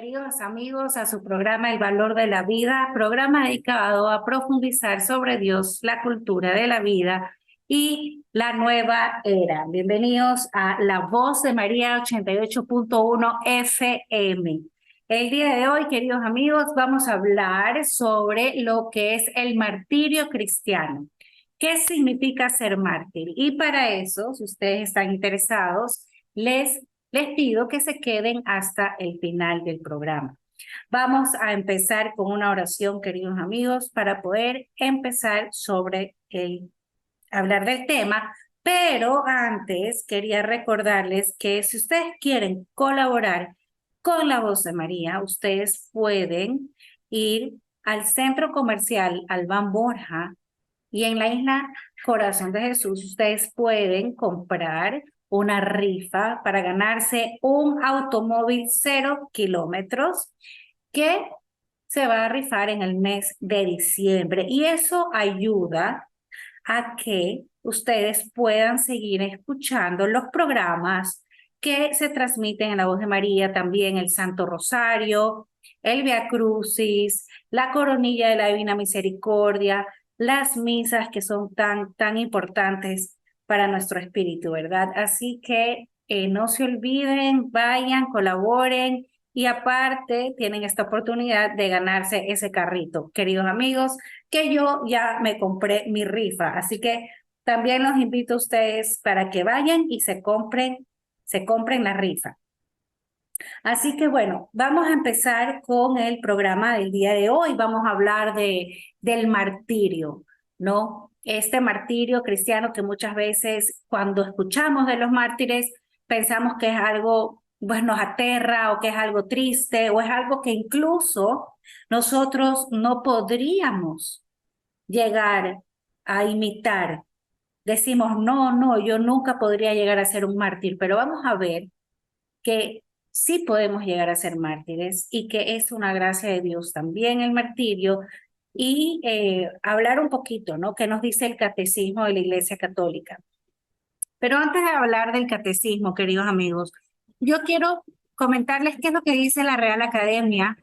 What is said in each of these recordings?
Queridos amigos, a su programa El Valor de la Vida, programa dedicado a profundizar sobre Dios, la cultura de la vida y la nueva era. Bienvenidos a La Voz de María 88.1 FM. El día de hoy, queridos amigos, vamos a hablar sobre lo que es el martirio cristiano. ¿Qué significa ser mártir? Y para eso, si ustedes están interesados, les pido que se queden hasta el final del programa. Vamos a empezar con una oración, queridos amigos, para poder empezar hablar del tema, pero antes quería recordarles que si ustedes quieren colaborar con La Voz de María, ustedes pueden ir al Centro Comercial Albán Borja y en la isla Corazón de Jesús ustedes pueden comprar una rifa para ganarse un automóvil 0 kilómetros que se va a rifar en el mes de diciembre. Y eso ayuda a que ustedes puedan seguir escuchando los programas que se transmiten en La Voz de María, también el Santo Rosario, el Via Crucis, la Coronilla de la Divina Misericordia, las misas que son tan importantes para nuestro espíritu, ¿verdad? Así que no se olviden, vayan, colaboren y aparte tienen esta oportunidad de ganarse ese carrito, queridos amigos, que yo ya me compré mi rifa. Así que también los invito a ustedes para que vayan y se compren la rifa. Así que bueno, vamos a empezar con el programa del día de hoy. Vamos a hablar del martirio, ¿no? Este martirio cristiano que muchas veces cuando escuchamos de los mártires pensamos que es algo, pues nos aterra o que es algo triste o es algo que incluso nosotros no podríamos llegar a imitar. Decimos, no, yo nunca podría llegar a ser un mártir, pero vamos a ver que sí podemos llegar a ser mártires y que es una gracia de Dios también el martirio y hablar un poquito, ¿no? ¿Qué nos dice el catecismo de la Iglesia Católica? Pero antes de hablar del catecismo, queridos amigos, yo quiero comentarles qué es lo que dice la Real Academia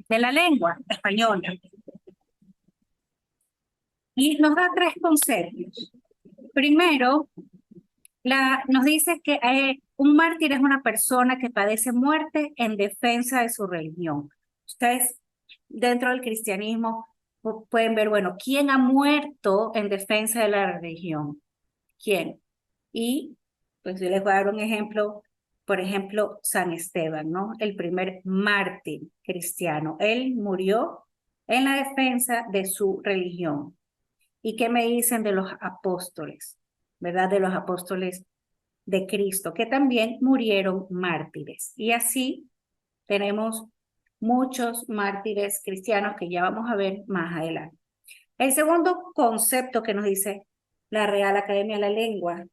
de la Lengua Española. Y nos da tres conceptos. Primero, nos dice que un mártir es una persona que padece muerte en defensa de su religión. Ustedes dentro del cristianismo pueden ver, bueno, ¿quién ha muerto en defensa de la religión? ¿Quién? Y pues yo les voy a dar un ejemplo, por ejemplo, San Esteban, ¿no? El primer mártir cristiano. Él murió en la defensa de su religión. ¿Y qué me dicen de los apóstoles? ¿Verdad? De los apóstoles de Cristo, que también murieron mártires. Y así tenemos muchos mártires cristianos que ya vamos a ver más adelante. El segundo concepto que nos dice la Real Academia de la Lengua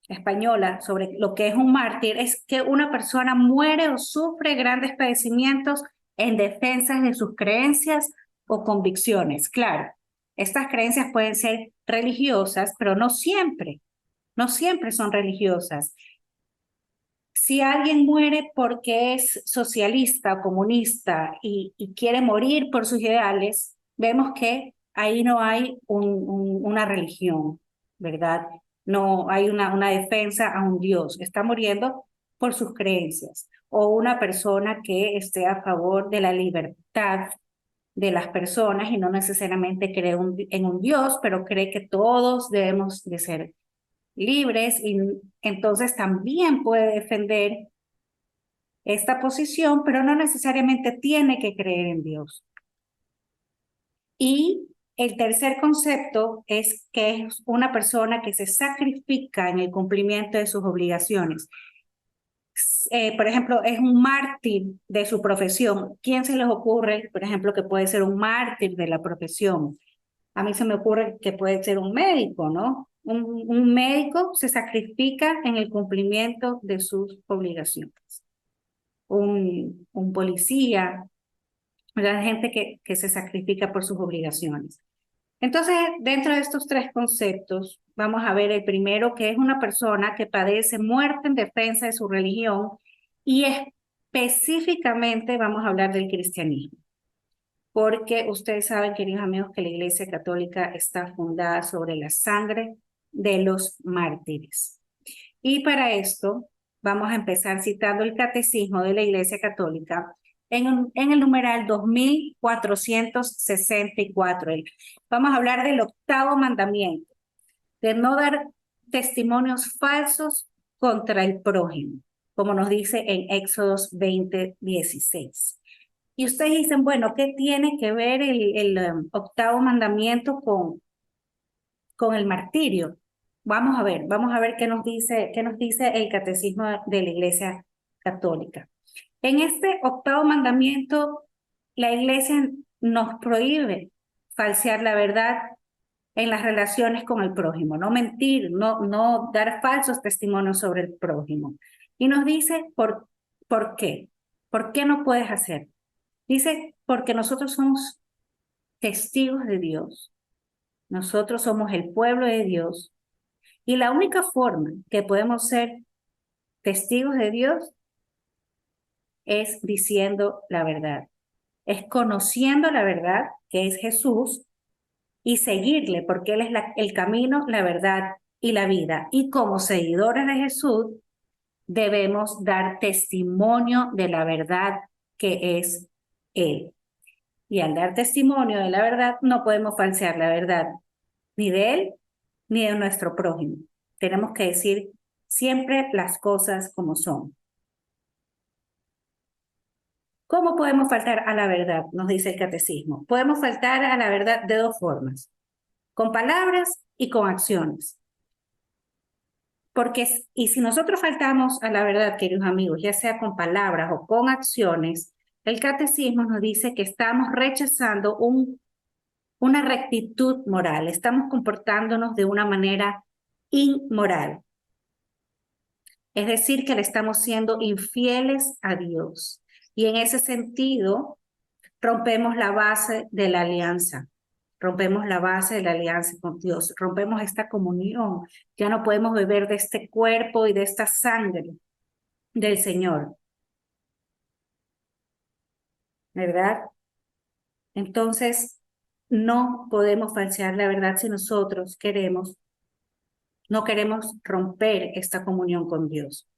Española sobre lo que es un mártir es que una persona muere o sufre grandes padecimientos en defensa de sus creencias o convicciones. Claro, estas creencias pueden ser religiosas, pero no siempre son religiosas. Si alguien muere porque es socialista o comunista y quiere morir por sus ideales, vemos que ahí no hay una religión, ¿verdad? No hay una defensa a un Dios. Está muriendo por sus creencias. O una persona que esté a favor de la libertad de las personas y no necesariamente cree en un Dios, pero cree que todos debemos de ser libres y entonces también puede defender esta posición, pero no necesariamente tiene que creer en Dios. Y el tercer concepto es que es una persona que se sacrifica en el cumplimiento de sus obligaciones. Por ejemplo, es un mártir de su profesión. ¿Quién se les ocurre, por ejemplo, que puede ser un mártir de la profesión? A mí se me ocurre que puede ser un médico, ¿no? Un médico se sacrifica en el cumplimiento de sus obligaciones. Un policía, la gente que se sacrifica por sus obligaciones. Entonces, dentro de estos tres conceptos, vamos a ver el primero, que es una persona que padece muerte en defensa de su religión y es específicamente vamos a hablar del cristianismo, porque ustedes saben, queridos amigos, que la Iglesia Católica está fundada sobre la sangre de los mártires. Y para esto vamos a empezar citando el Catecismo de la Iglesia Católica en el numeral 2464. Vamos a hablar del octavo mandamiento, de no dar testimonios falsos contra el prójimo, como nos dice en Éxodos 20:16. Y ustedes dicen, bueno, ¿qué tiene que ver el octavo mandamiento con el martirio? Vamos a ver qué nos dice el Catecismo de la Iglesia Católica. En este octavo mandamiento, la Iglesia nos prohíbe falsear la verdad en las relaciones con el prójimo, no mentir, no dar falsos testimonios sobre el prójimo. Y nos dice por qué. ¿Por qué no puedes hacer? Dice, porque nosotros somos testigos de Dios. Nosotros somos el pueblo de Dios. Y la única forma que podemos ser testigos de Dios es diciendo la verdad. Es conociendo la verdad, que es Jesús, y seguirle, porque Él es el camino, la verdad y la vida. Y como seguidores de Jesús, debemos dar testimonio de la verdad que es Él. Y al dar testimonio de la verdad, no podemos falsear la verdad, ni de Él, ni de nuestro prójimo. Tenemos que decir siempre las cosas como son. ¿Cómo podemos faltar a la verdad? Nos dice el catecismo. Podemos faltar a la verdad de dos formas, con palabras y con acciones. Y si nosotros faltamos a la verdad, queridos amigos, ya sea con palabras o con acciones, el catecismo nos dice que estamos rechazando una rectitud moral, estamos comportándonos de una manera inmoral. Es decir, que le estamos siendo infieles a Dios. Y en ese sentido, rompemos la base de la alianza. Rompemos la base de la alianza con Dios. Rompemos esta comunión. Ya no podemos beber de este cuerpo y de esta sangre del Señor. ¿Verdad? Entonces, no podemos falsear la verdad si nosotros no queremos romper esta comunión con Dios.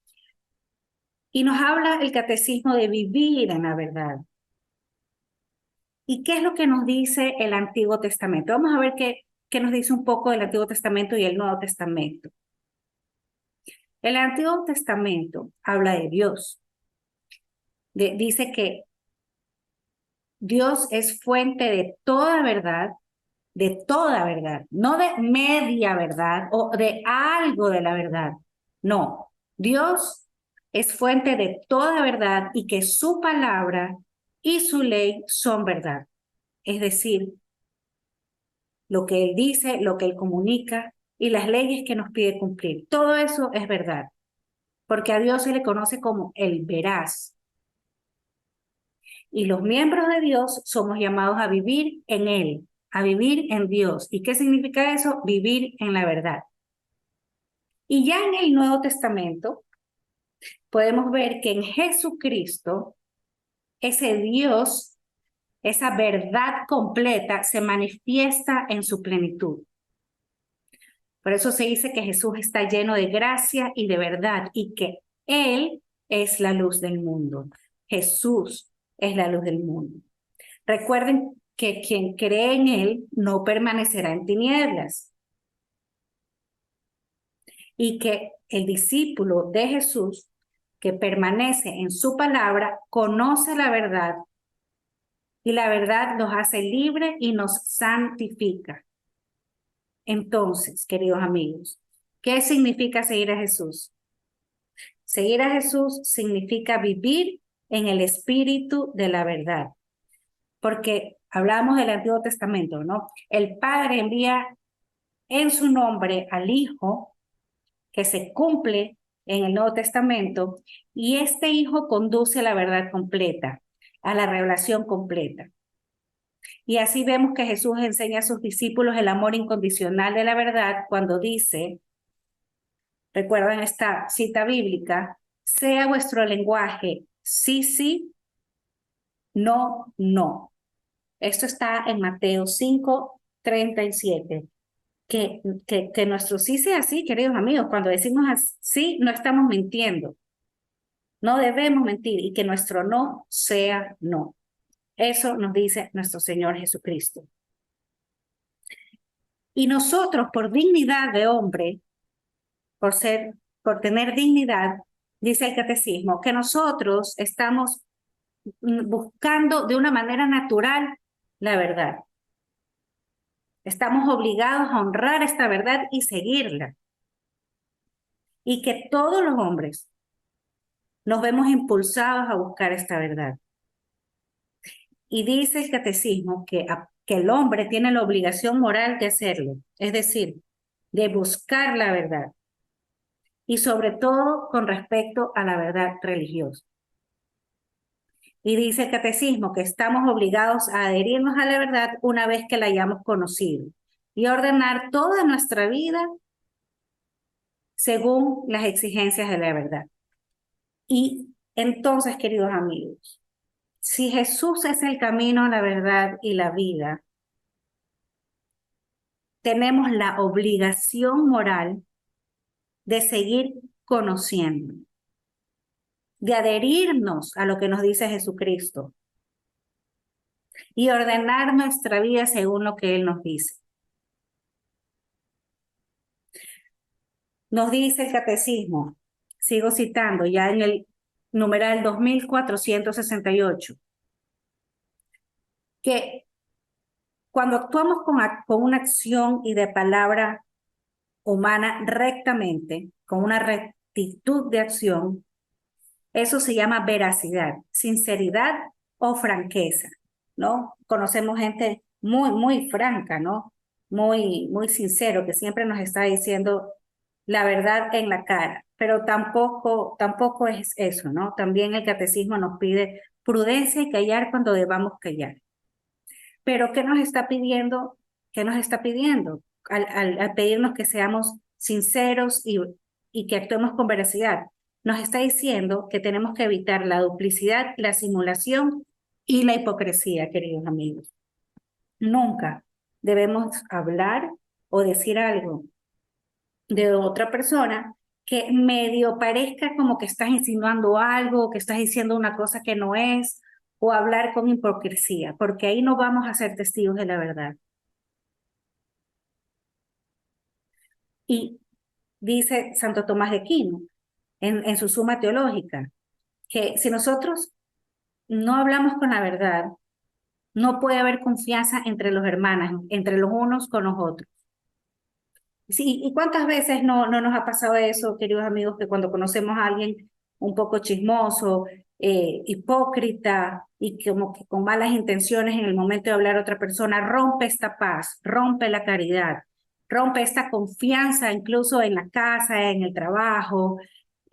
Y nos habla el catecismo de vivir en la verdad. ¿Y qué es lo que nos dice el Antiguo Testamento? Vamos a ver qué nos dice un poco del Antiguo Testamento y el Nuevo Testamento. El Antiguo Testamento habla de Dios. Dice que Dios es fuente de toda verdad, no de media verdad o de algo de la verdad. No, Dios es fuente de toda verdad y que su palabra y su ley son verdad. Es decir, lo que Él dice, lo que Él comunica y las leyes que nos pide cumplir. Todo eso es verdad, porque a Dios se le conoce como el veraz. Y los miembros de Dios somos llamados a vivir en Él, a vivir en Dios. ¿Y qué significa eso? Vivir en la verdad. Y ya en el Nuevo Testamento podemos ver que en Jesucristo, ese Dios, esa verdad completa se manifiesta en su plenitud. Por eso se dice que Jesús está lleno de gracia y de verdad y que Él es la luz del mundo. Jesús es la luz del mundo. Recuerden que quien cree en Él no permanecerá en tinieblas y que el discípulo de Jesús que permanece en su palabra conoce la verdad y la verdad nos hace libres y nos santifica. Entonces, queridos amigos, ¿qué significa seguir a Jesús? Seguir a Jesús significa vivir en el espíritu de la verdad. Porque hablamos del Antiguo Testamento, ¿no? El Padre envía en su nombre al Hijo, que se cumple en el Nuevo Testamento, y este Hijo conduce a la verdad completa, a la revelación completa. Y así vemos que Jesús enseña a sus discípulos el amor incondicional de la verdad cuando dice, recuerdan esta cita bíblica, sea vuestro lenguaje sí, sí, no, no. Esto está en Mateo 5:37. Que nuestro sí sea sí, queridos amigos. Cuando decimos sí, no estamos mintiendo. No debemos mentir y que nuestro no sea no. Eso nos dice nuestro Señor Jesucristo. Y nosotros, por dignidad de hombre, por tener dignidad, dice el catecismo, que nosotros estamos buscando de una manera natural la verdad. Estamos obligados a honrar esta verdad y seguirla. Y que todos los hombres nos vemos impulsados a buscar esta verdad. Y dice el catecismo que el hombre tiene la obligación moral de hacerlo, es decir, de buscar la verdad. Y sobre todo con respecto a la verdad religiosa. Y dice el catecismo que estamos obligados a adherirnos a la verdad una vez que la hayamos conocido y ordenar toda nuestra vida según las exigencias de la verdad. Y entonces, queridos amigos, si Jesús es el camino, la verdad y la vida, tenemos la obligación moral de seguir conociendo, de adherirnos a lo que nos dice Jesucristo y ordenar nuestra vida según lo que Él nos dice. Nos dice el catecismo, sigo citando ya en el numeral 2468, que cuando actuamos con una acción y de palabra humana rectamente, con una rectitud de acción, eso se llama veracidad, sinceridad o franqueza, ¿no? Conocemos gente muy, muy franca, ¿no? Muy, muy sincero, que siempre nos está diciendo la verdad en la cara, pero tampoco es eso, ¿no? También el catecismo nos pide prudencia y callar cuando debamos callar. Pero ¿qué nos está pidiendo? ¿Qué nos está pidiendo? Al pedirnos que seamos sinceros y que actuemos con veracidad. Nos está diciendo que tenemos que evitar la duplicidad, la simulación y la hipocresía, queridos amigos. Nunca debemos hablar o decir algo de otra persona que medio parezca como que estás insinuando algo, que estás diciendo una cosa que no es, o hablar con hipocresía, porque ahí no vamos a ser testigos de la verdad. Y dice Santo Tomás de Aquino en su Suma Teológica, que si nosotros no hablamos con la verdad, no puede haber confianza entre los hermanos, entre los unos con los otros. Sí, ¿y cuántas veces no nos ha pasado eso, queridos amigos, que cuando conocemos a alguien un poco chismoso, hipócrita y como que con malas intenciones en el momento de hablar a otra persona, rompe esta paz, rompe la caridad, rompe esta confianza incluso en la casa, en el trabajo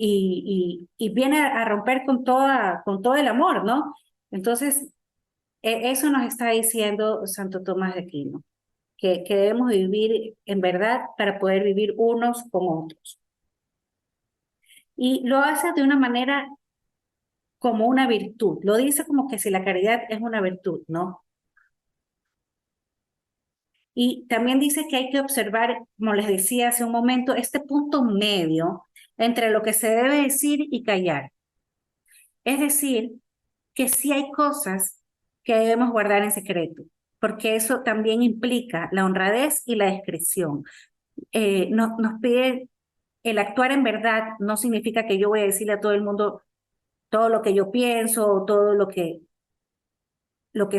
y viene a romper con todo el amor, ¿no? Entonces, eso nos está diciendo Santo Tomás de Aquino que debemos vivir en verdad para poder vivir unos con otros. Y lo hace de una manera como una virtud. Lo dice como que si la caridad es una virtud, ¿no? Y también dice que hay que observar, como les decía hace un momento, este punto medio entre lo que se debe decir y callar. Es decir, que sí hay cosas que debemos guardar en secreto, porque eso también implica la honradez y la discreción. Nos pide el actuar en verdad no significa que yo voy a decirle a todo el mundo todo lo que yo pienso o todo lo que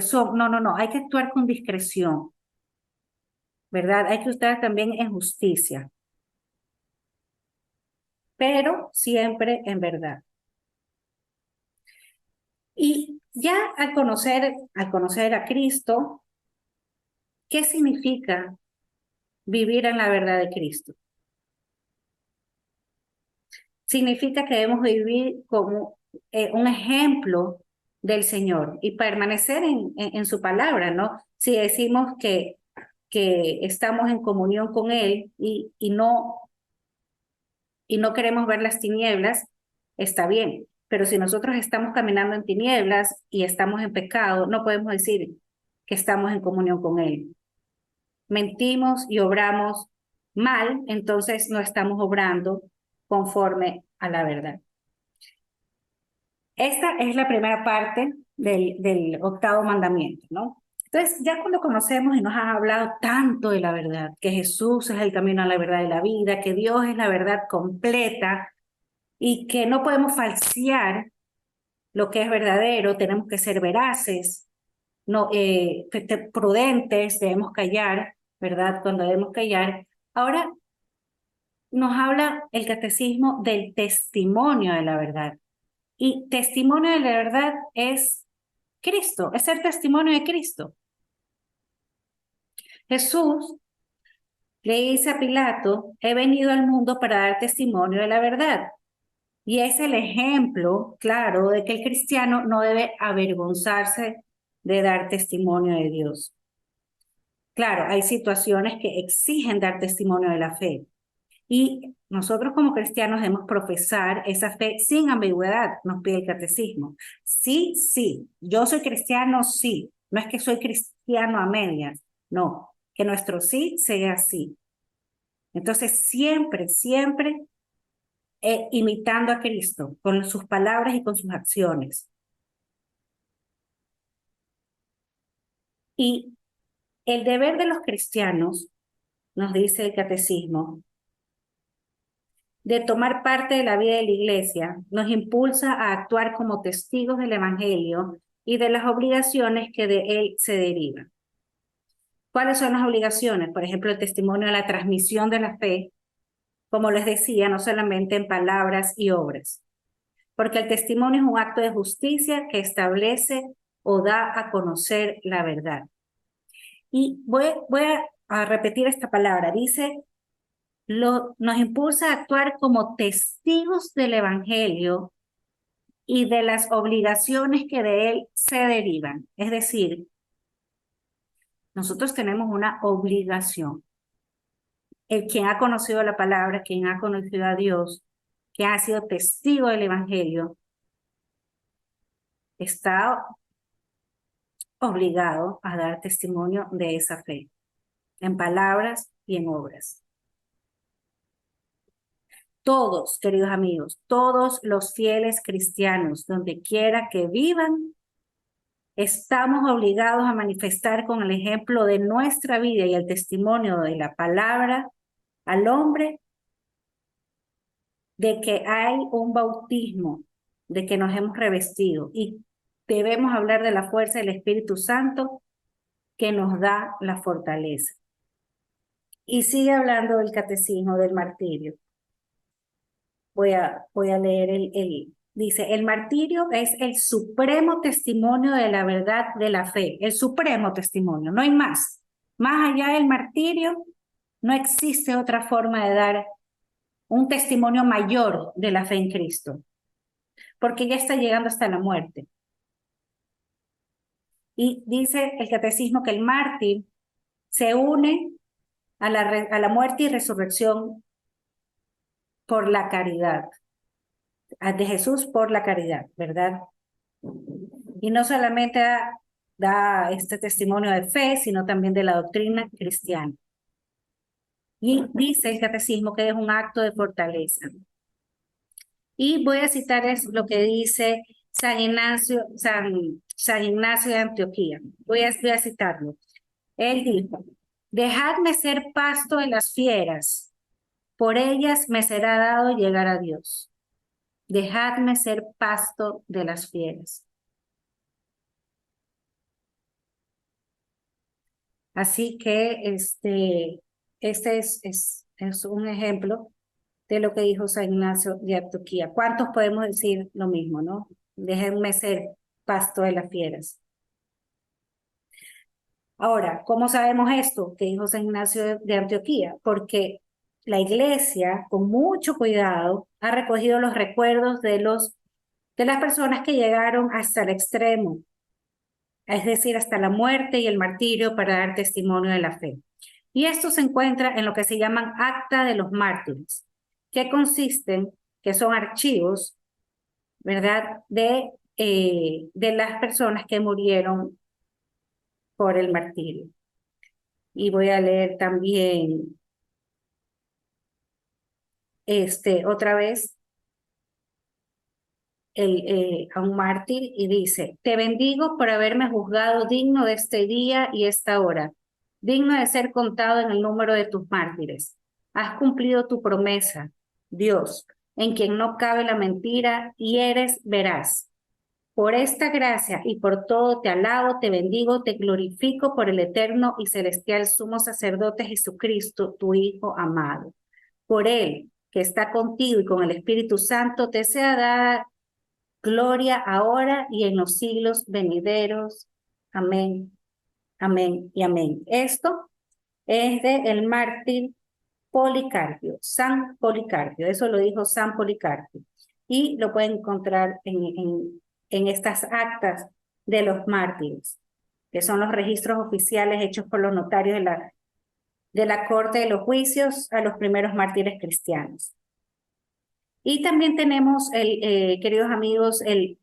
son. No, no, no. Hay que actuar con discreción, ¿verdad? Hay que actuar también en justicia, pero siempre en verdad. Y ya al conocer a Cristo, ¿qué significa vivir en la verdad de Cristo? Significa que debemos vivir como un ejemplo del Señor y permanecer en su palabra, ¿no? Si decimos que estamos en comunión con Él y no queremos ver las tinieblas, está bien, Pero si nosotros estamos caminando en tinieblas y estamos en pecado, no podemos decir que estamos en comunión con Él. Mentimos y obramos mal, entonces no estamos obrando conforme a la verdad. Esta es la primera parte del octavo mandamiento, ¿no? Entonces, ya cuando conocemos y nos han hablado tanto de la verdad, que Jesús es el camino a la verdad y la vida, que Dios es la verdad completa y que no podemos falsear lo que es verdadero, tenemos que ser veraces, no, prudentes, debemos callar, ¿verdad? Cuando debemos callar. Ahora nos habla el catecismo del testimonio de la verdad. Y testimonio de la verdad es Cristo, es el testimonio de Cristo. Jesús le dice a Pilato, he venido al mundo para dar testimonio de la verdad. Y es el ejemplo claro de que el cristiano no debe avergonzarse de dar testimonio de Dios. Claro, hay situaciones que exigen dar testimonio de la fe. Y nosotros como cristianos debemos profesar esa fe sin ambigüedad, nos pide el catecismo. Sí, sí, yo soy cristiano, sí. No es que soy cristiano a medias, no, que nuestro sí sea sí. Entonces, siempre, siempre imitando a Cristo con sus palabras y con sus acciones. Y el deber de los cristianos, nos dice el catecismo, de tomar parte de la vida de la iglesia, nos impulsa a actuar como testigos del Evangelio y de las obligaciones que de él se derivan. ¿Cuáles son las obligaciones? Por ejemplo, el testimonio de la transmisión de la fe, como les decía, no solamente en palabras y obras, porque el testimonio es un acto de justicia que establece o da a conocer la verdad. Y voy a repetir esta palabra, dice, nos impulsa a actuar como testigos del Evangelio y de las obligaciones que de él se derivan. Es decir, nosotros tenemos una obligación. El quien ha conocido la palabra, quien ha conocido a Dios, que ha sido testigo del Evangelio, está obligado a dar testimonio de esa fe, en palabras y en obras. Todos, queridos amigos, todos los fieles cristianos, donde quiera que vivan, estamos obligados a manifestar con el ejemplo de nuestra vida y el testimonio de la palabra al hombre de que hay un bautismo, de que nos hemos revestido y debemos hablar de la fuerza del Espíritu Santo que nos da la fortaleza. Y sigue hablando del catecismo del martirio. Voy a leer dice, el martirio es el supremo testimonio de la verdad de la fe, el supremo testimonio, no hay más. Más allá del martirio, no existe otra forma de dar un testimonio mayor de la fe en Cristo, porque ya está llegando hasta la muerte. Y dice el catecismo que el mártir se une a la muerte y resurrección por la caridad, de Jesús por la caridad, ¿verdad? Y no solamente da este testimonio de fe, sino también de la doctrina cristiana. Y dice el catecismo que es un acto de fortaleza. Y voy a citar lo que dice San Ignacio de Antioquía. Voy a citarlo. Él dijo, dejadme ser pasto de las fieras, por ellas me será dado llegar a Dios. Dejadme ser pasto de las fieras. Así que este es un ejemplo de lo que dijo San Ignacio de Antioquía. ¿Cuántos podemos decir lo mismo, no? Déjenme ser pasto de las fieras. Ahora, ¿cómo sabemos esto que dijo San Ignacio de Antioquía? Porque la iglesia, con mucho cuidado, ha recogido los recuerdos de las personas que llegaron hasta el extremo, es decir, hasta la muerte y el martirio para dar testimonio de la fe. Y esto se encuentra en lo que se llaman acta de los mártires, que son archivos ¿verdad? De las personas que murieron por el martirio. Y voy a leer también otra vez a un mártir y dice, te bendigo por haberme juzgado digno de este día y esta hora, digno de ser contado en el número de tus mártires. Has cumplido tu promesa, Dios, en quien no cabe la mentira y eres veraz. Por esta gracia y por todo te alabo, te bendigo, te glorifico por el eterno y celestial sumo sacerdote Jesucristo, tu Hijo amado. Por él, que está contigo y con el Espíritu Santo, te sea dada gloria ahora y en los siglos venideros. Amén, amén y amén. Esto es de el mártir Policarpio, San Policarpio. Eso lo dijo San Policarpio. Y lo pueden encontrar en estas actas de los mártires, que son los registros oficiales hechos por los notarios de la corte de los juicios a los primeros mártires cristianos. Y también tenemos, queridos amigos, el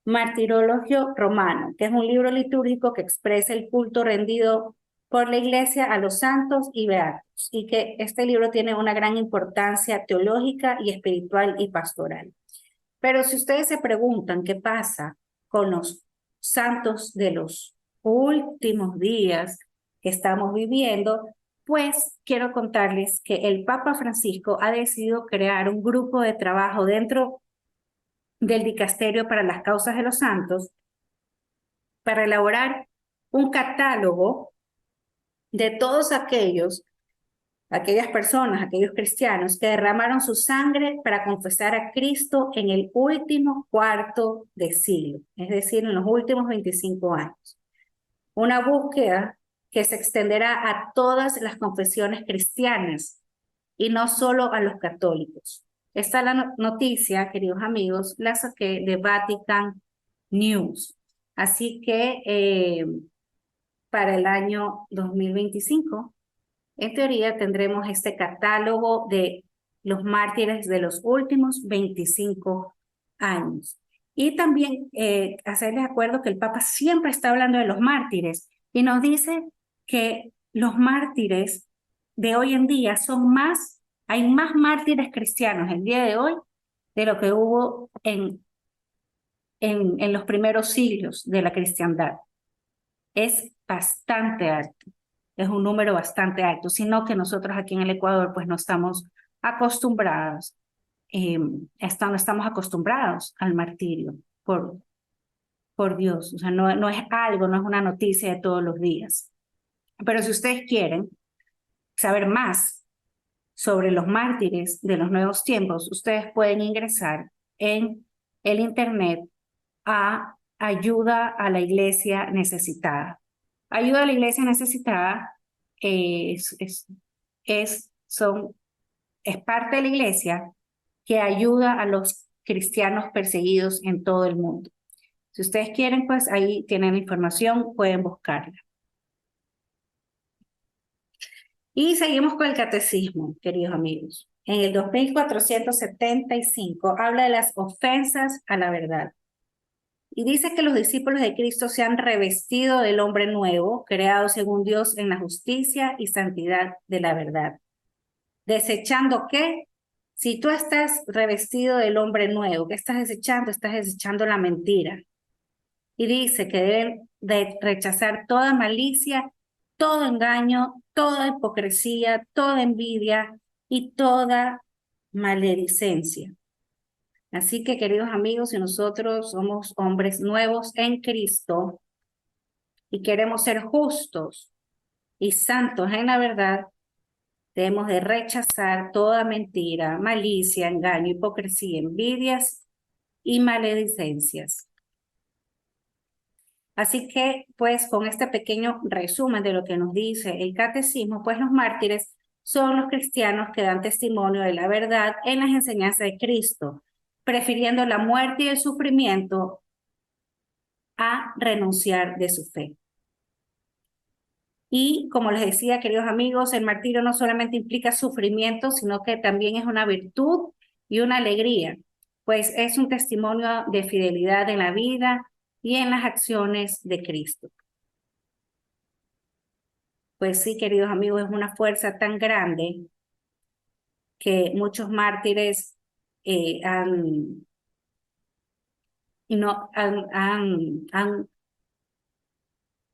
Martirologio Romano, que es un libro litúrgico que expresa el culto rendido por la Iglesia a los santos y beatos, y que este libro tiene una gran importancia teológica y espiritual y pastoral. Pero si ustedes se preguntan qué pasa con los santos de los últimos días que estamos viviendo, pues quiero contarles que el Papa Francisco ha decidido crear un grupo de trabajo dentro del Dicasterio para las Causas de los Santos para elaborar un catálogo de todos aquellas personas, aquellos cristianos que derramaron su sangre para confesar a Cristo en el último cuarto de siglo, es decir, en los últimos 25 años. Una búsqueda que se extenderá a todas las confesiones cristianas y no solo a los católicos. Esta es la noticia, queridos amigos, la saqué de Vatican News. Así que para el año 2025, en teoría tendremos este catálogo de los mártires de los últimos 25 años. Y también hacerles acuerdo que el Papa siempre está hablando de los mártires y nos dice que los mártires de hoy en día hay más mártires cristianos el día de hoy de lo que hubo en los primeros siglos de la cristiandad. Es bastante alto, es un número bastante alto, sino que nosotros aquí en el Ecuador pues no estamos acostumbrados, no estamos acostumbrados al martirio por Dios, o sea, no es algo, no es una noticia de todos los días. Pero si ustedes quieren saber más sobre los mártires de los nuevos tiempos, ustedes pueden ingresar en el internet a Ayuda a la Iglesia Necesitada. Ayuda a la Iglesia Necesitada es parte de la Iglesia que ayuda a los cristianos perseguidos en todo el mundo. Si ustedes quieren, pues ahí tienen la información, pueden buscarla. Y seguimos con el catecismo, queridos amigos. En el 2475 habla de las ofensas a la verdad. Y dice que los discípulos de Cristo se han revestido del hombre nuevo, creado según Dios en la justicia y santidad de la verdad. ¿Desechando qué? Si tú estás revestido del hombre nuevo, ¿qué estás desechando? Estás desechando la mentira. Y dice que deben de rechazar toda malicia, todo engaño, toda hipocresía, toda envidia y toda maledicencia. Así que, queridos amigos, si nosotros somos hombres nuevos en Cristo y queremos ser justos y santos en la verdad, debemos de rechazar toda mentira, malicia, engaño, hipocresía, envidias y maledicencias. Así que, pues, con este pequeño resumen de lo que nos dice el catecismo, pues los mártires son los cristianos que dan testimonio de la verdad en las enseñanzas de Cristo, prefiriendo la muerte y el sufrimiento a renunciar de su fe. Y como les decía, queridos amigos, el martirio no solamente implica sufrimiento, sino que también es una virtud y una alegría. pues es un testimonio de fidelidad en la vida y en las acciones de Cristo. Pues sí, queridos amigos, es una fuerza tan grande que muchos mártires han, no,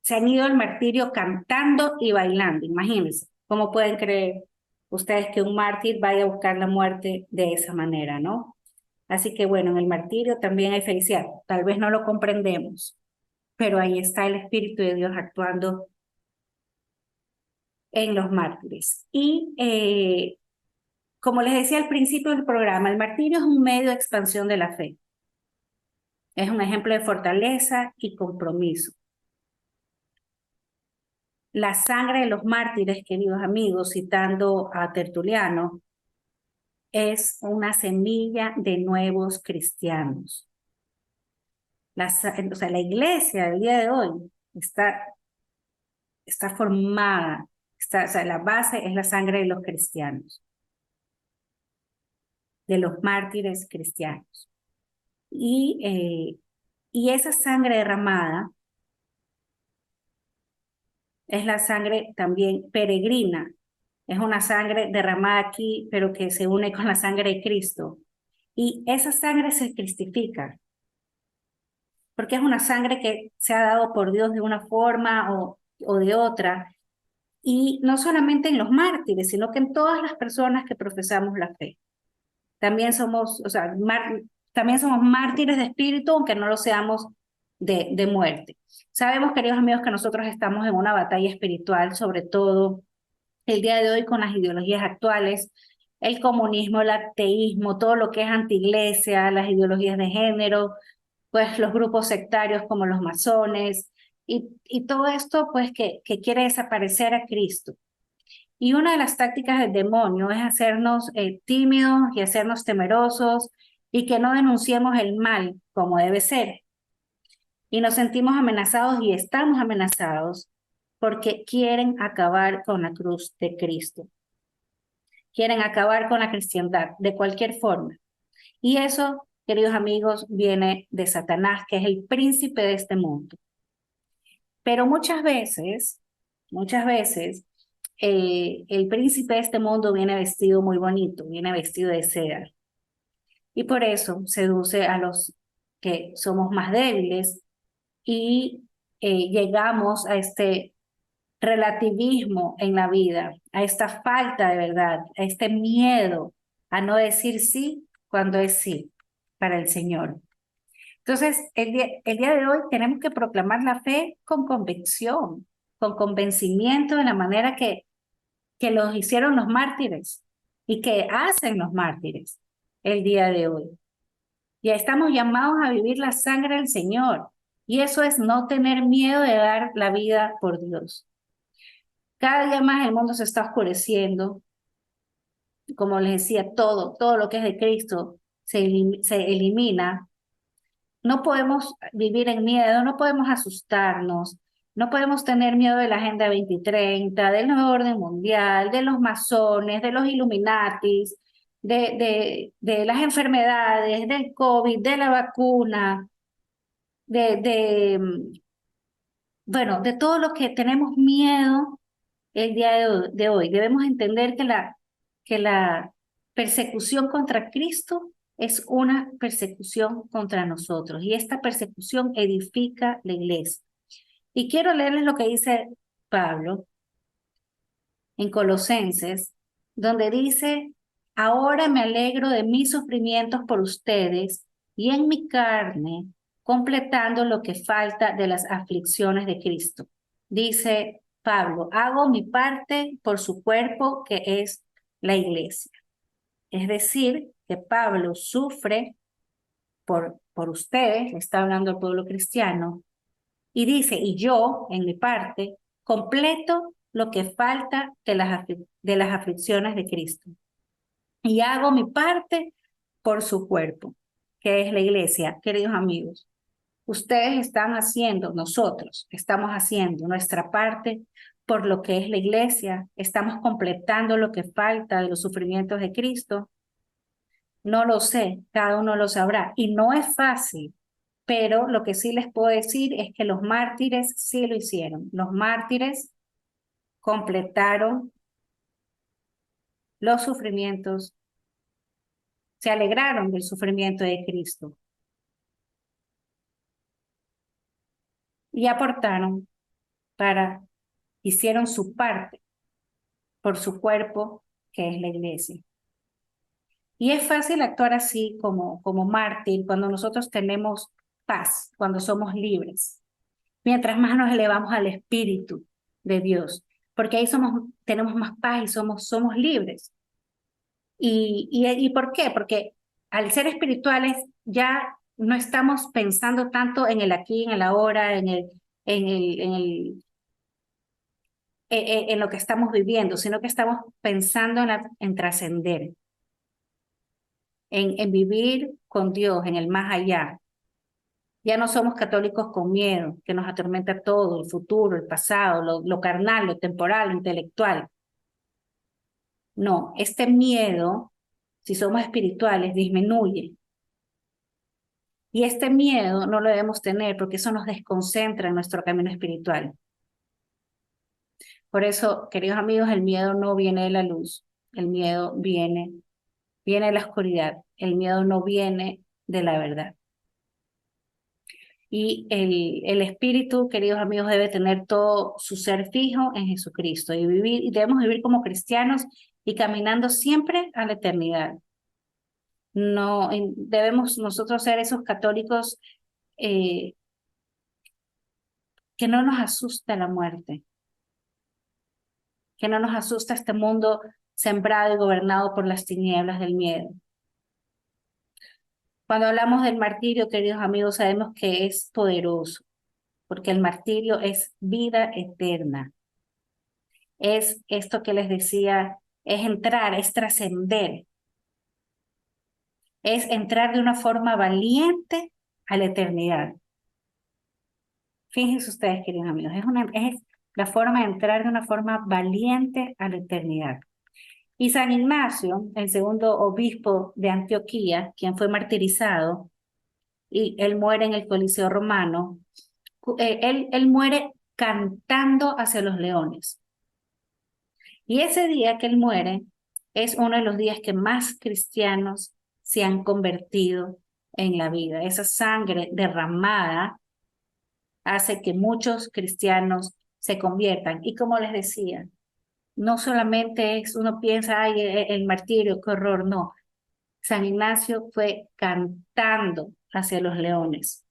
se han ido al martirio cantando y bailando. Imagínense, ¿cómo pueden creer ustedes que un mártir vaya a buscar la muerte de esa manera, no? Así que bueno, en el martirio también hay felicidad. Tal vez no lo comprendemos, pero ahí está el Espíritu de Dios actuando en los mártires. Y como les decía al principio del programa, el martirio es un medio de expansión de la fe. Es un ejemplo de fortaleza y compromiso. La sangre de los mártires, queridos amigos, citando a Tertuliano, es una semilla de nuevos cristianos. O sea, la iglesia del día de hoy está formada, o sea, la base es la sangre de los cristianos, de los mártires cristianos. Y esa sangre derramada es la sangre también peregrina. Es una sangre derramada aquí, pero que se une con la sangre de Cristo. Y esa sangre se cristifica, porque es una sangre que se ha dado por Dios de una forma o de otra. Y no solamente en los mártires, sino que en todas las personas que profesamos la fe. También somos, o sea, también somos mártires de espíritu, aunque no lo seamos de muerte. Sabemos, queridos amigos, que nosotros estamos en una batalla espiritual, sobre todo el día de hoy con las ideologías actuales, el comunismo, el ateísmo, todo lo que es antiiglesia, las ideologías de género, pues los grupos sectarios como los masones, y todo esto pues que quiere desaparecer a Cristo. Y una de las tácticas del demonio es hacernos tímidos y hacernos temerosos y que no denunciemos el mal como debe ser. Y nos sentimos amenazados y estamos amenazados porque quieren acabar con la cruz de Cristo. Quieren acabar con la cristiandad de cualquier forma. Y eso, queridos amigos, viene de Satanás, que es el príncipe de este mundo. Pero muchas veces, el príncipe de este mundo viene vestido muy bonito, viene vestido de seda. Y por eso seduce a los que somos más débiles y llegamos a este relativismo en la vida, a esta falta de verdad, a este miedo a no decir sí cuando es sí para el Señor. Entonces, el día de hoy tenemos que proclamar la fe con convicción, con convencimiento de la manera que los hicieron los mártires y que hacen los mártires el día de hoy. Ya estamos llamados a vivir la sangre del Señor y eso es no tener miedo de dar la vida por Dios. Cada día más el mundo se está oscureciendo. Como les decía, todo lo que es de Cristo se elimina. No podemos vivir en miedo, no podemos asustarnos, no podemos tener miedo de la Agenda 2030, del nuevo orden mundial, de los masones, de los Illuminatis, de las enfermedades, del COVID, de la vacuna, bueno, de todo lo que tenemos miedo el día de hoy. Debemos entender que la persecución contra Cristo es una persecución contra nosotros y esta persecución edifica la iglesia. Y quiero leerles lo que dice Pablo en Colosenses, donde dice, ahora me alegro de mis sufrimientos por ustedes y en mi carne, completando lo que falta de las aflicciones de Cristo. Dice Pablo, hago mi parte por su cuerpo que es la iglesia. Es decir, que Pablo sufre por ustedes, está hablando el pueblo cristiano, y dice, y yo, en mi parte, completo lo que falta de las aflicciones de Cristo. Y hago mi parte por su cuerpo, que es la iglesia. Queridos amigos, ustedes están haciendo, nosotros estamos haciendo nuestra parte por lo que es la iglesia, estamos completando lo que falta de los sufrimientos de Cristo. No lo sé, cada uno lo sabrá. Y no es fácil, pero lo que sí les puedo decir es que los mártires sí lo hicieron. Los mártires completaron los sufrimientos, se alegraron del sufrimiento de Cristo y aportaron para, hicieron su parte por su cuerpo, que es la iglesia. Y es fácil actuar así como mártir cuando nosotros tenemos paz, cuando somos libres. Mientras más nos elevamos al Espíritu de Dios, porque ahí tenemos más paz y somos libres. ¿Y por qué? Porque al ser espirituales ya no estamos pensando tanto en el aquí, en el ahora, en lo que estamos viviendo, sino que estamos pensando en trascender, en vivir con Dios, en el más allá. Ya no somos católicos con miedo, que nos atormenta todo, el futuro, el pasado, lo carnal, lo temporal, lo intelectual. No, este miedo, si somos espirituales, disminuye. Y este miedo no lo debemos tener porque eso nos desconcentra en nuestro camino espiritual. Por eso, queridos amigos, el miedo no viene de la luz, el miedo viene de la oscuridad, el miedo no viene de la verdad. Y el espíritu, queridos amigos, debe tener todo su ser fijo en Jesucristo y debemos vivir como cristianos y caminando siempre a la eternidad. No, debemos nosotros ser esos católicos eh, que no nos asusta la muerte, que no nos asusta este mundo sembrado y gobernado por las tinieblas del miedo. Cuando hablamos del martirio, queridos amigos, sabemos que es poderoso, porque el martirio es vida eterna. Es esto que les decía, es entrar, es trascender, es entrar de una forma valiente a la eternidad. Fíjense ustedes, queridos amigos, es la forma de entrar de una forma valiente a la eternidad. Y San Ignacio, el segundo obispo de Antioquía, quien fue martirizado, y él muere en el Coliseo Romano, él muere cantando hacia los leones. Y ese día que él muere es uno de los días que más cristianos se han convertido en la vida. Esa sangre derramada hace que muchos cristianos se conviertan. Y como les decía, no solamente es, uno piensa, ay, el martirio, qué horror, no. San Ignacio fue cantando hacia los leones.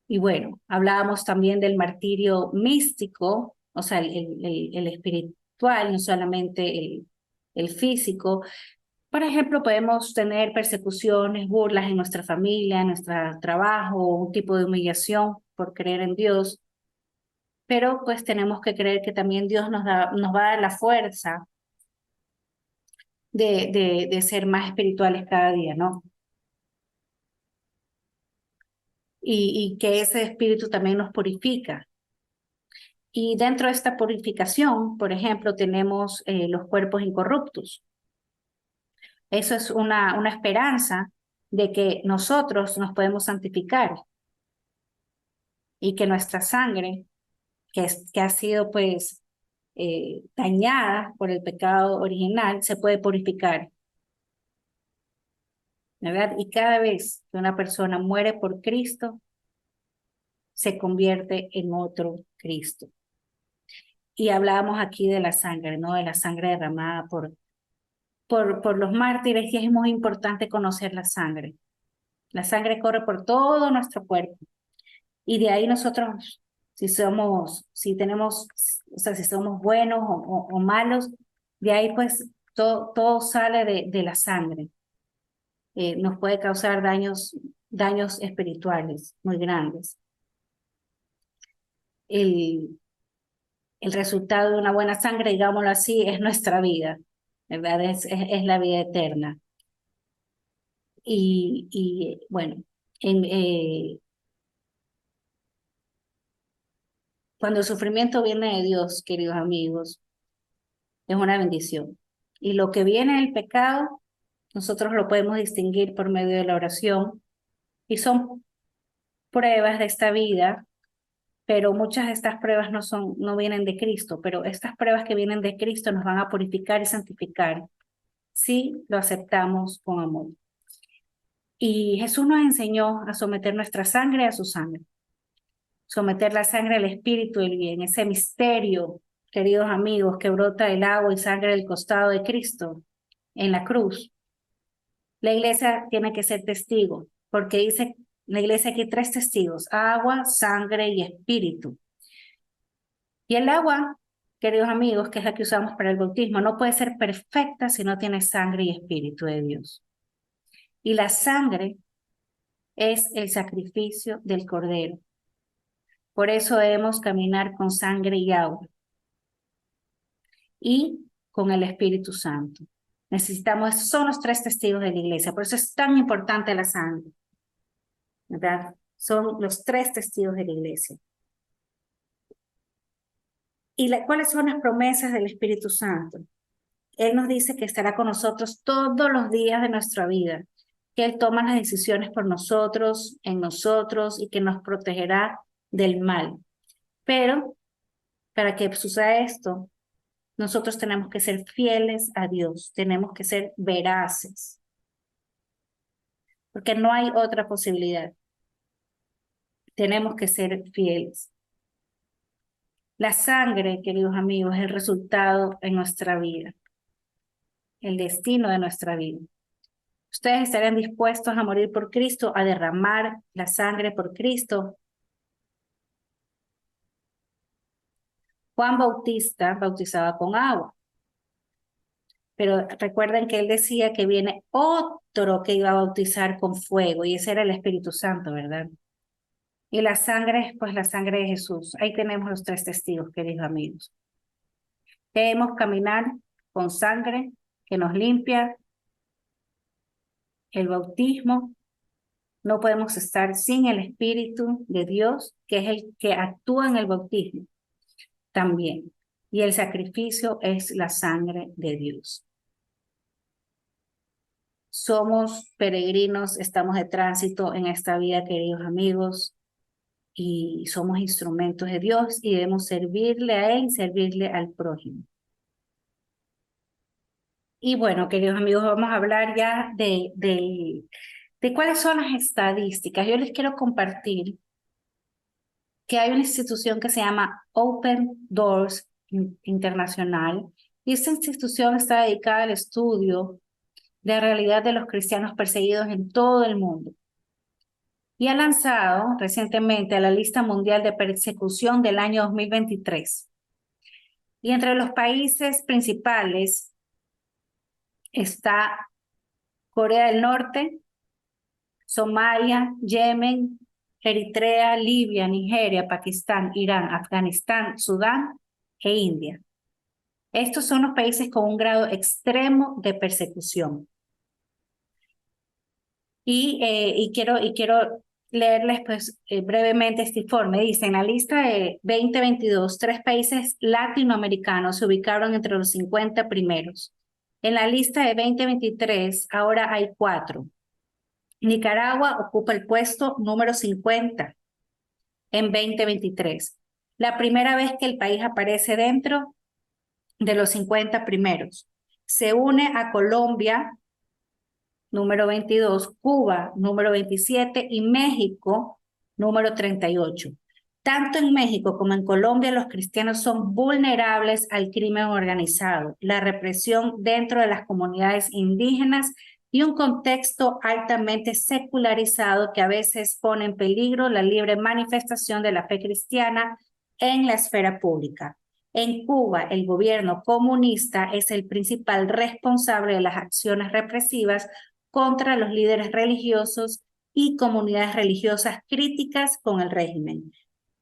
Y bueno, hablábamos también del martirio místico, o sea, el espiritual, no solamente el físico. Por ejemplo, podemos tener persecuciones, burlas en nuestra familia, en nuestro trabajo, un tipo de humillación por creer en Dios, pero pues tenemos que creer que también Dios nos va a dar la fuerza de ser más espirituales cada día, ¿no? Y que ese espíritu también nos purifica. Y dentro de esta purificación, por ejemplo, tenemos los cuerpos incorruptos. Eso es una esperanza de que nosotros nos podemos santificar y que nuestra sangre, que ha sido pues dañada por el pecado original, se puede purificar, ¿verdad? Y cada vez que una persona muere por Cristo, se convierte en otro Cristo. Y hablábamos aquí de la sangre, ¿no? De la sangre derramada por los mártires, y es muy importante conocer la sangre. La sangre corre por todo nuestro cuerpo y de ahí nosotros, si tenemos, o sea, si somos buenos o malos, de ahí pues todo sale de la sangre. Nos puede causar daños espirituales muy grandes. El, el resultado de una buena sangre, digámoslo así, es nuestra vida, ¿verdad? Es la vida eterna. Y bueno, en, cuando el sufrimiento viene de Dios, queridos amigos, es una bendición. Y lo que viene del pecado Nosotros lo podemos distinguir por medio de la oración y son pruebas de esta vida, pero muchas de estas pruebas no vienen de Cristo, pero estas pruebas que vienen de Cristo nos van a purificar y santificar si lo aceptamos con amor. Y Jesús nos enseñó a someter nuestra sangre a su sangre, someter la sangre al Espíritu del bien, ese misterio, queridos amigos, que brota del agua y sangre del costado de Cristo en la cruz. La iglesia tiene que ser testigo, porque dice la iglesia aquí 3 testigos: agua, sangre y espíritu. Y el agua, queridos amigos, que es la que usamos para el bautismo, no puede ser perfecta si no tiene sangre y espíritu de Dios. Y la sangre es el sacrificio del Cordero. Por eso debemos caminar con sangre y agua y con el Espíritu Santo. Necesitamos, son los 3 testigos de la iglesia, por eso es tan importante la sangre, ¿verdad? Son los 3 testigos de la iglesia. ¿Y cuáles son las promesas del Espíritu Santo? Él nos dice que estará con nosotros todos los días de nuestra vida, que Él toma las decisiones por nosotros, en nosotros, y que nos protegerá del mal. Pero para que suceda esto, nosotros tenemos que ser fieles a Dios, tenemos que ser veraces, porque no hay otra posibilidad. Tenemos que ser fieles. La sangre, queridos amigos, es el resultado en nuestra vida, el destino de nuestra vida. ¿Ustedes estarían dispuestos a morir por Cristo, a derramar la sangre por Cristo? Juan Bautista bautizaba con agua, pero recuerden que él decía que viene otro que iba a bautizar con fuego, y ese era el Espíritu Santo, ¿verdad? Y la sangre, pues la sangre de Jesús. Ahí tenemos los 3 testigos, queridos amigos. Debemos caminar con sangre que nos limpia, el bautismo. No podemos estar sin el Espíritu de Dios, que es el que actúa en el bautismo también. Y el sacrificio es la sangre de Dios. Somos peregrinos, estamos de tránsito en esta vida, queridos amigos, y somos instrumentos de Dios y debemos servirle a Él y servirle al prójimo. Y bueno, queridos amigos, vamos a hablar ya de cuáles son las estadísticas. Yo les quiero compartir que hay una institución que se llama Open Doors Internacional, y esta institución está dedicada al estudio de la realidad de los cristianos perseguidos en todo el mundo. Y ha lanzado recientemente a la lista mundial de persecución del año 2023. Y entre los países principales está Corea del Norte, Somalia, Yemen, Eritrea, Libia, Nigeria, Pakistán, Irán, Afganistán, Sudán e India. Estos son los países con un grado extremo de persecución. Y quiero leerles pues, brevemente este informe. Dice, en la lista de 2022, 3 países latinoamericanos se ubicaron entre los 50 primeros. En la lista de 2023, ahora hay 4. Nicaragua ocupa el puesto número 50 en 2023. La primera vez que el país aparece dentro de los 50 primeros. Se une a Colombia, número 22, Cuba, número 27 y México, número 38. Tanto en México como en Colombia, los cristianos son vulnerables al crimen organizado, la represión dentro de las comunidades indígenas y un contexto altamente secularizado que a veces pone en peligro la libre manifestación de la fe cristiana en la esfera pública. En Cuba, el gobierno comunista es el principal responsable de las acciones represivas contra los líderes religiosos y comunidades religiosas críticas con el régimen.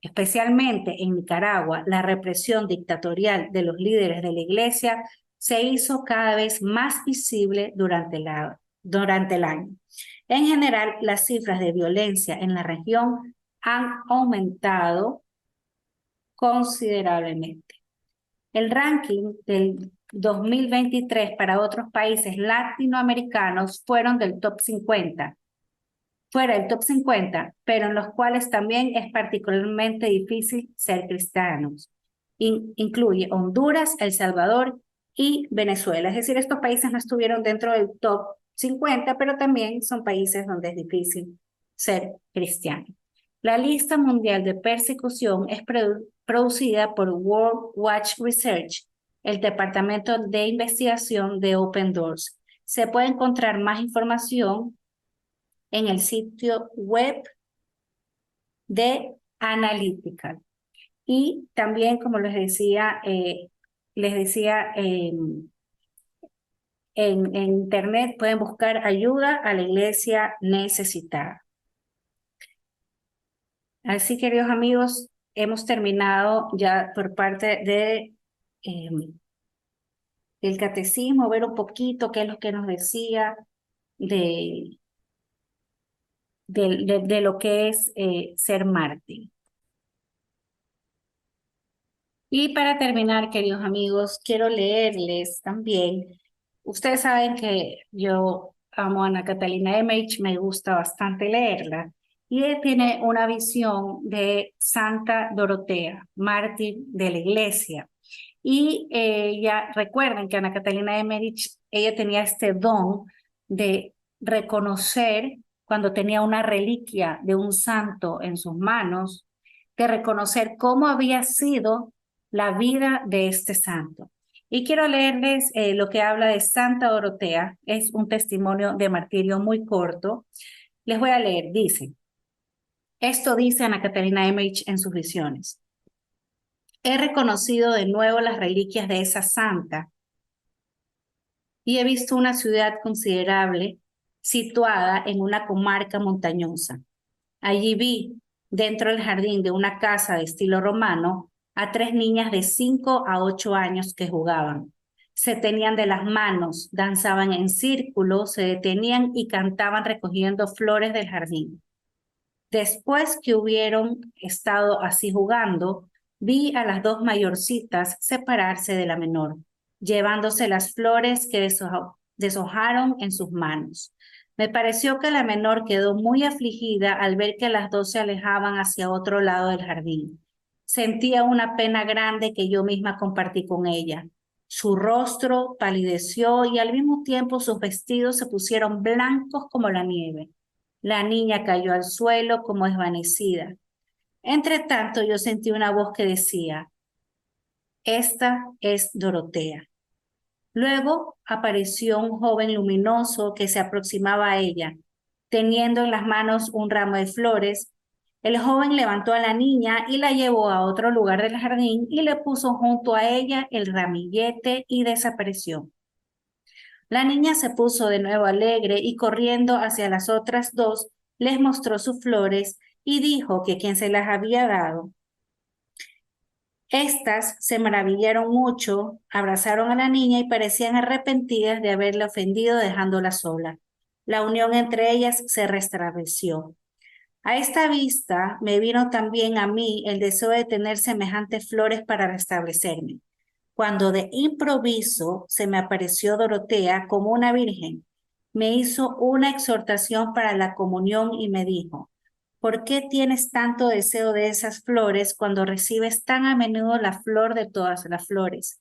Especialmente en Nicaragua, la represión dictatorial de los líderes de la iglesia se hizo cada vez más visible durante el año. En general, las cifras de violencia en la región han aumentado considerablemente. El ranking del 2023 para otros países latinoamericanos fueron del top 50, fuera del top 50, pero en los cuales también es particularmente difícil ser cristianos. Incluye Honduras, El Salvador y Venezuela. Es decir, estos países no estuvieron dentro del top 50, pero también son países donde es difícil ser cristiano. La lista mundial de persecución es producida por World Watch Research, el departamento de investigación de Open Doors. Se puede encontrar más información en el sitio web de Analytical. Y también, como les decía en internet pueden buscar ayuda a la iglesia necesitada. Así, queridos amigos, hemos terminado ya por parte de el catecismo, ver un poquito qué es lo que nos decía de lo que es ser mártir. Y para terminar, queridos amigos, quiero leerles también. Ustedes saben que yo amo a Ana Catalina Emmerich, me gusta bastante leerla. Y ella tiene una visión de Santa Dorotea, mártir de la iglesia. Y ya recuerden que Ana Catalina Emmerich, ella tenía este don de reconocer cuando tenía una reliquia de un santo en sus manos, de reconocer cómo había sido la vida de este santo. Y quiero leerles lo que habla de Santa Dorotea. Es un testimonio de martirio muy corto. Les voy a leer. Dice, esto dice Ana Catalina Emmerich en sus visiones. He reconocido de nuevo las reliquias de esa santa y he visto una ciudad considerable situada en una comarca montañosa. Allí vi, dentro del jardín de una casa de estilo romano, a 3 niñas de 5 a 8 años que jugaban. Se tenían de las manos, danzaban en círculo, se detenían y cantaban recogiendo flores del jardín. Después que hubieron estado así jugando, vi a las 2 mayorcitas separarse de la menor, llevándose las flores que deshojaron en sus manos. Me pareció que la menor quedó muy afligida al ver que las 2 se alejaban hacia otro lado del jardín. Sentía una pena grande que yo misma compartí con ella. Su rostro palideció y al mismo tiempo sus vestidos se pusieron blancos como la nieve. La niña cayó al suelo como desvanecida. Entre tanto, yo sentí una voz que decía, esta es Dorotea. Luego apareció un joven luminoso que se aproximaba a ella, teniendo en las manos un ramo de flores. El joven levantó a la niña y la llevó a otro lugar del jardín y le puso junto a ella el ramillete y desapareció. La niña se puso de nuevo alegre y corriendo hacia las otras 2, les mostró sus flores y dijo que quien se las había dado. Estas se maravillaron mucho, abrazaron a la niña y parecían arrepentidas de haberla ofendido dejándola sola. La unión entre ellas se restableció. A esta vista me vino también a mí el deseo de tener semejantes flores para restablecerme, cuando de improviso se me apareció Dorotea como una virgen. Me hizo una exhortación para la comunión y me dijo, ¿por qué tienes tanto deseo de esas flores cuando recibes tan a menudo la flor de todas las flores?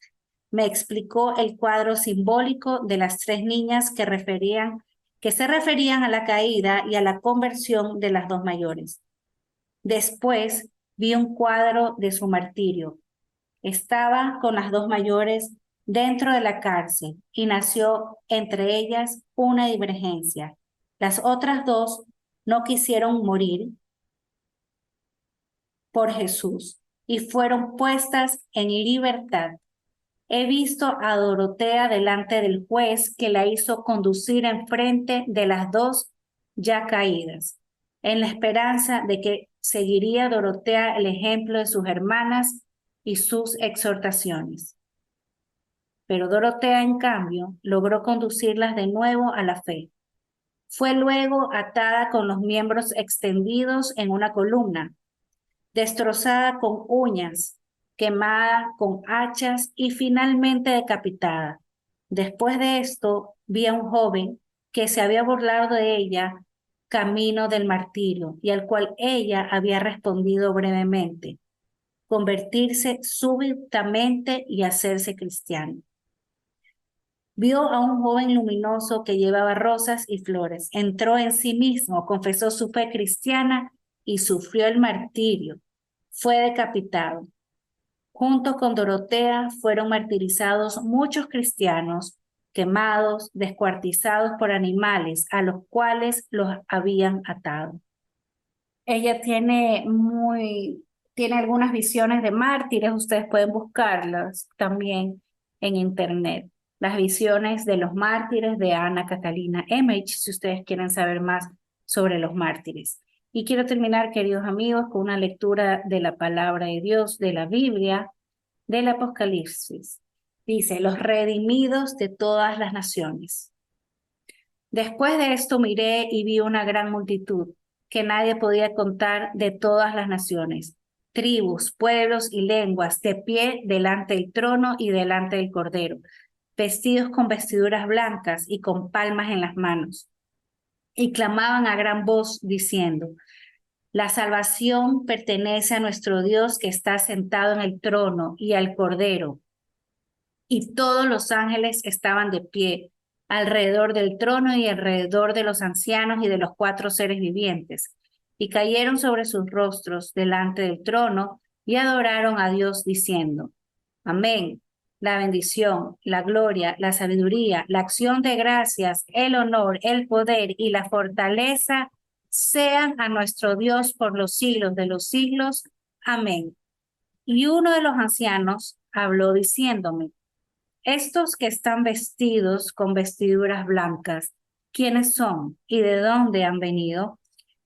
Me explicó el cuadro simbólico de las 3 niñas que se referían a la caída y a la conversión de las 2 mayores. Después vi un cuadro de su martirio. Estaba con las 2 mayores dentro de la cárcel y nació entre ellas una divergencia. Las otras 2 no quisieron morir por Jesús y fueron puestas en libertad. He visto a Dorotea delante del juez que la hizo conducir enfrente de las 2 ya caídas, en la esperanza de que seguiría Dorotea el ejemplo de sus hermanas y sus exhortaciones. Pero Dorotea, en cambio, logró conducirlas de nuevo a la fe. Fue luego atada con los miembros extendidos en una columna, destrozada con uñas, quemada con hachas y finalmente decapitada. Después de esto, vi a un joven que se había burlado de ella camino del martirio y al cual ella había respondido brevemente, convertirse súbitamente y hacerse cristiano. Vio a un joven luminoso que llevaba rosas y flores. Entró en sí mismo, confesó su fe cristiana y sufrió el martirio. Fue decapitado. Junto con Dorotea fueron martirizados muchos cristianos, quemados, descuartizados por animales a los cuales los habían atado. Ella tiene algunas visiones de mártires, ustedes pueden buscarlas también en internet. Las visiones de los mártires de Ana Catalina Emmerich, si ustedes quieren saber más sobre los mártires. Y quiero terminar, queridos amigos, con una lectura de la palabra de Dios, de la Biblia, del Apocalipsis. Dice, los redimidos de todas las naciones. Después de esto miré y vi una gran multitud que nadie podía contar, de todas las naciones, tribus, pueblos y lenguas, de pie delante del trono y delante del Cordero, vestidos con vestiduras blancas y con palmas en las manos. Y clamaban a gran voz diciendo, la salvación pertenece a nuestro Dios que está sentado en el trono y al Cordero. Y todos los ángeles estaban de pie alrededor del trono y alrededor de los ancianos y de los 4 seres vivientes, y cayeron sobre sus rostros delante del trono y adoraron a Dios diciendo, amén. La bendición, la gloria, la sabiduría, la acción de gracias, el honor, el poder y la fortaleza sean a nuestro Dios por los siglos de los siglos. Amén. Y uno de los ancianos habló diciéndome, estos que están vestidos con vestiduras blancas, ¿quiénes son y de dónde han venido?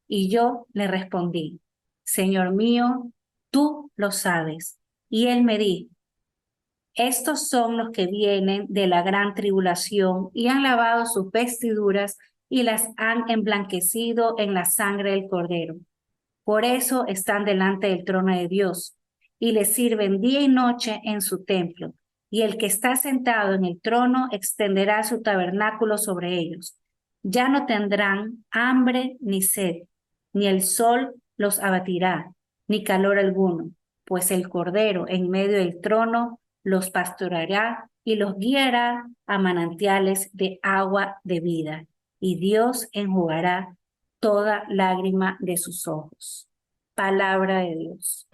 Y yo le respondí, Señor mío, tú lo sabes. Y él me dijo, estos son los que vienen de la gran tribulación y han lavado sus vestiduras y las han emblanquecido en la sangre del Cordero. Por eso están delante del trono de Dios y le sirven día y noche en su templo. Y el que está sentado en el trono extenderá su tabernáculo sobre ellos. Ya no tendrán hambre ni sed, ni el sol los abatirá, ni calor alguno, pues el Cordero en medio del trono los pastoreará y los guiará a manantiales de agua de vida. Y Dios enjugará toda lágrima de sus ojos. Palabra de Dios.